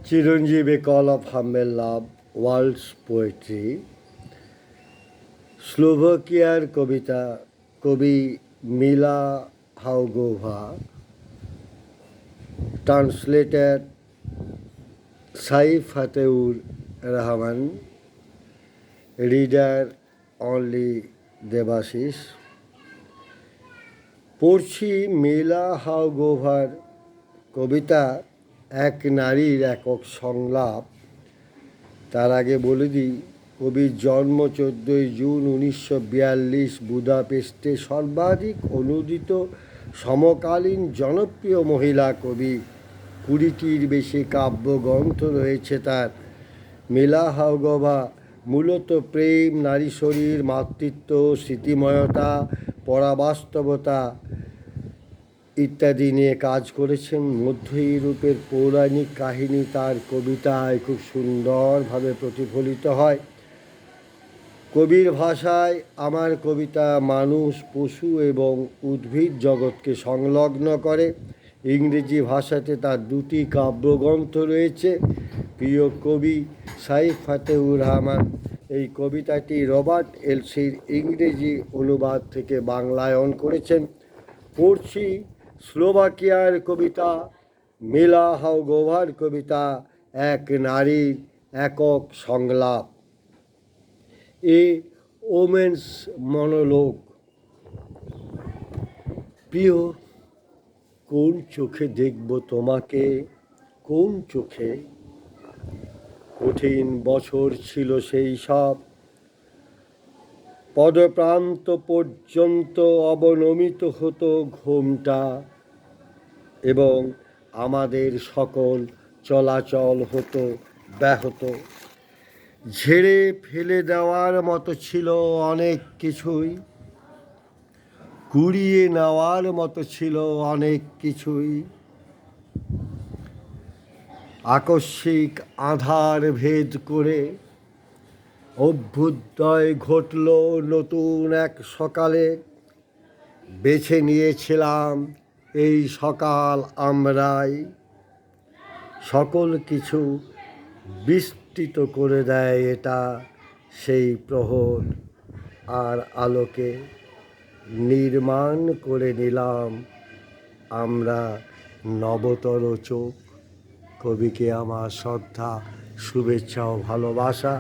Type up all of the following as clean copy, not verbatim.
Chiranjeev, a call of humble love, world's poetry, স্লোভাকিয়ার কবিতা, কবি Mila Haugova, translated Saif Fateur Rahman, reader only Debashis. পড়ছি Mila হাউগোভার কবিতা এক নারীর একক সংলাপ। তার আগে বলে দিই, কবির জন্ম 14ই জুন 1942 বুদাপেস্টে। সর্বাধিক অনুদিত সমকালীন জনপ্রিয় মহিলা কবি, 20টির বেশি কাব্যগ্রন্থ রয়েছে তার। মিলা হাউগোভা মূলত প্রেম, নারী শরীর, মাতৃত্ব, স্মৃতিময়তা, পরাবাস্তবতা ইত্যাদি নিয়ে কাজ করেছেন। মধ্য ইউরোপের পৌরাণিক কাহিনী তার কবিতায় খুব সুন্দরভাবে প্রতিফলিত হয়। কবির ভাষায় আমার কবিতা মানুষ, পশু এবং উদ্ভিদ জগৎকে সংলগ্ন করে। ইংরেজি ভাষাতে তার 2টি কাব্যগ্রন্থ রয়েছে। প্রিয় কবি সাইফ ফাতেউর রহমান এই কবিতাটি রবার্ট এলসির ইংরেজি অনুবাদ থেকে বাংলায়ন করেছেন। পড়ছি স্লোভাকিয়ার কবিতা, মিলা হাউগোভার কবিতা এক নারীর একক সংলাপ। এ ওমেন্স মনোলোগ। প্রিয়, কোন চোখে দেখব তোমাকে, কোন চোখে? কঠিন বছর ছিল সেই সব, পদপ্রান্ত পর্যন্ত অবনমিত হতো ঘোমটা এবং আমাদের সকল চলাচল হতো ব্যাহত। ঝেড়ে ফেলে দেওয়ার মতো ছিল অনেক কিছুই, কুড়িয়ে নেওয়ার মতো ছিল অনেক কিছুই। আকস্মিক আধার ভেদ করে অভ্যুদয় ঘটল নতুন এক সকালে। বেছে নিয়েছিলাম এই সকাল আমরাই। সকল কিছু বিস্তৃত করে দেয় এটা, সেই প্রহর আর আলোকে নির্মাণ করে নিলাম আমরা নবতর চোখ। কবিকে আমার শ্রদ্ধা, শুভেচ্ছা ও ভালোবাসা।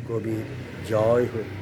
কবির জয় হোক।